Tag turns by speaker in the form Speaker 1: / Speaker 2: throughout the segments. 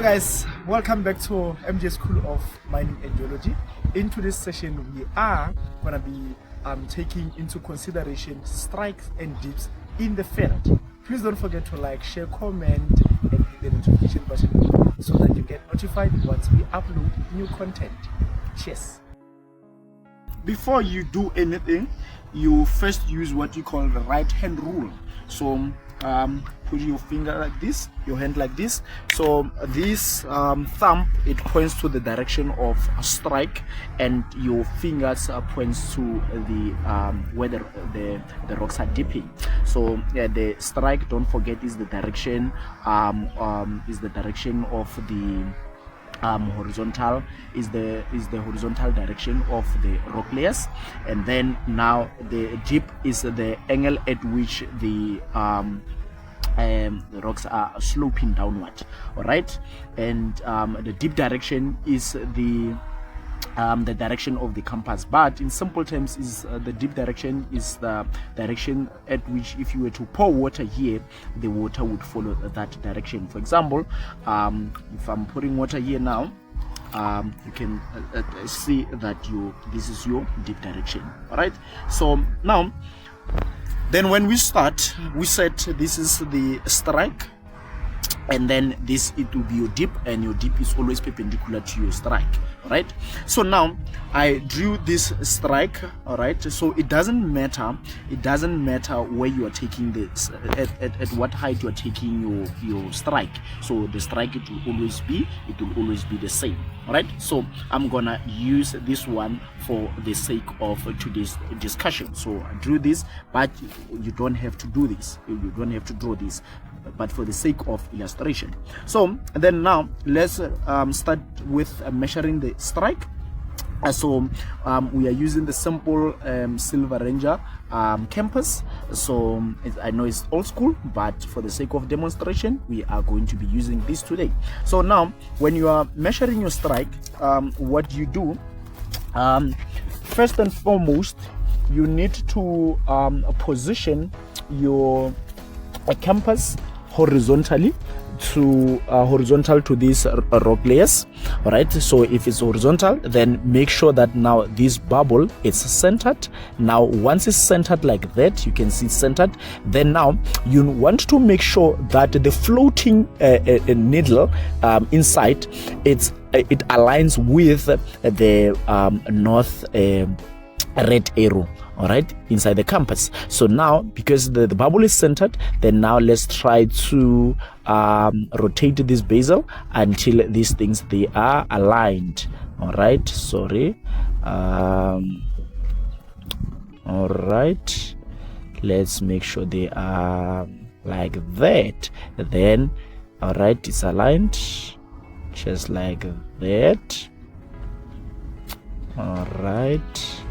Speaker 1: Guys, welcome back to MJ School of Mining and Geology. In today's session we are going to be taking into consideration strikes and dips in the field. Please don't forget to like, share, comment and hit the notification button so that you get notified once we upload new content. Cheers. Before you do anything, you first use what you call the right hand rule. So put your finger like this, your hand like this. So this thumb, it points to the direction of a strike, and your fingers points to the where the rocks are dipping. So the strike, don't forget, is the direction of the horizontal is the horizontal direction of the rock layers, and then now the dip is the angle at which the rocks are sloping downward. All right, and the dip direction is the direction of the compass, but in simple terms is the dip direction is the direction at which, if you were to pour water here, the water would follow that direction. For example, if I'm pouring water here now, you can see that this is your dip direction. All right, so now then when we start, we said this is the strike, and then it will be your dip, and your dip is always perpendicular to your strike. All right, so now I drew this strike. All right, so it doesn't matter where you are taking this, at what height you are taking your strike. So the strike, it will always be the same. All right, so I'm gonna use this one for the sake of today's discussion. So I drew this, but you don't have to do this, you don't have to draw this, but for the sake of illustration. So then now let's start with measuring the strike. So we are using the simple Silver Ranger compass. So I know it's old school, but for the sake of demonstration, we are going to be using this today. So now when you are measuring your strike, what you do, first and foremost, you need to position your compass horizontally to these rock layers. All right, so if it's horizontal, then make sure that now this bubble is centered. Now once it's centered like that, you can see centered, then now you want to make sure that the floating needle inside it aligns with the north red arrow. All right, inside the compass. So now, because the bubble is centered, then now let's try to rotate this bezel until these things, they are aligned. All right, sorry. All right, let's make sure they are like that. Then all right, it's aligned just like that. All right,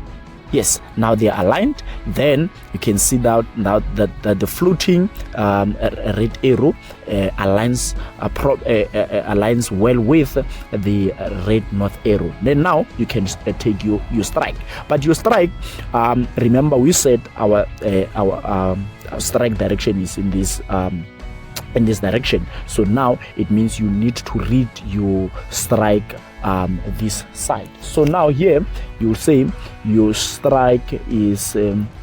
Speaker 1: yes, now they are aligned. Then you can see that now that the floating red arrow aligns well with the red north arrow. Then now you can take your strike. But your strike, remember we said our strike direction is in this direction. So now it means you need to read your strike this side. So now here you'll say your strike is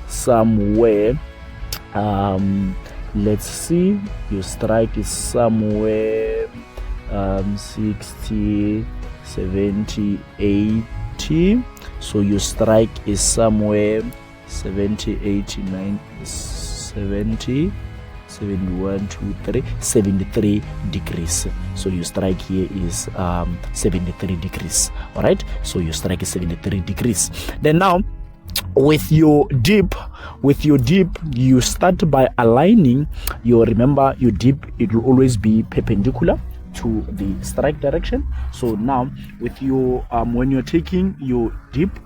Speaker 1: somewhere, let's see, your strike is somewhere 60, 70, 80. So your strike is somewhere 70, 80, 90, 70, 71, 2, 3, 73 degrees. So your strike here is 73 degrees. All right, so your strike is 73 degrees. Then now with your dip, you start by aligning your, remember your dip, it will always be perpendicular to the strike direction. So now with your when you're taking your dip,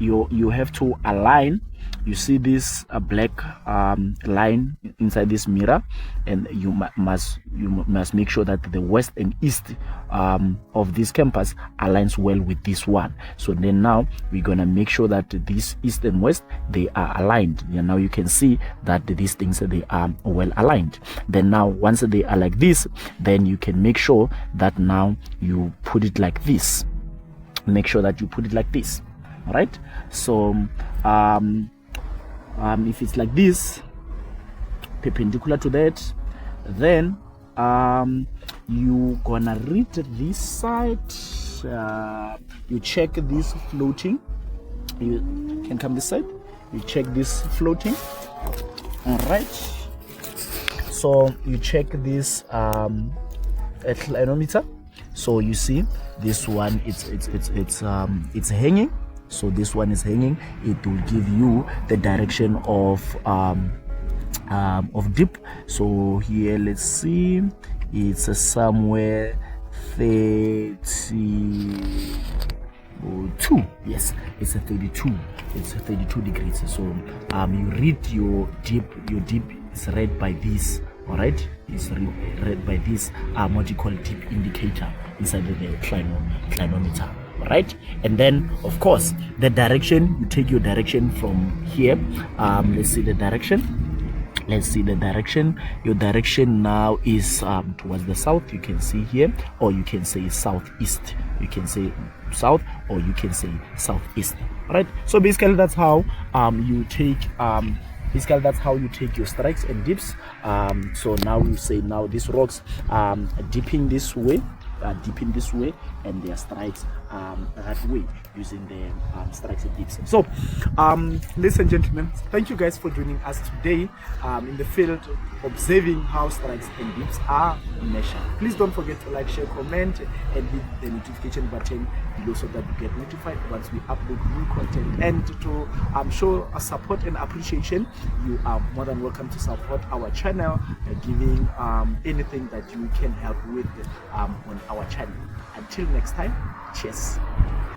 Speaker 1: you have to align. You see this black line inside this mirror, and you must make sure that the west and east of this compass aligns well with this one. So then now we're gonna make sure that this east and west, they are aligned. And now you can see that these things, they are well aligned. Then now once they are like this, then you can make sure that now you put it like this. Make sure that you put it like this. All right, so if it's like this, perpendicular to that, then you gonna read this side. You check this floating. You can come this side. You check this floating. All right, so you check this clinometer. So you see this one, it's hanging. So this one is hanging. It will give you the direction of dip. So here, let's see, it's somewhere 32. Yes, it's a 32. It's 32 degrees. So you read your dip. Your dip is read by this. All right, it's read by this what you call dip indicator inside the clinometer. Right, and then of course the direction, you take your direction from here. Let's see the direction. Your direction now is towards the south. You can see here, or you can say southeast. You can say south, or you can say southeast. All right, so basically that's how you take that's how you take your strikes and dips. So now you say, now these rocks dipping this way, and their strikes that way, using the strikes and dips. So ladies and gentlemen, thank you guys for joining us today in the field, observing how strikes and dips are measured. Please don't forget to like, share, comment, and hit the notification button below so that you get notified once we upload new content. And to show support and appreciation, you are more than welcome to support our channel, giving anything that you can help with on our channel. Until next time, cheers.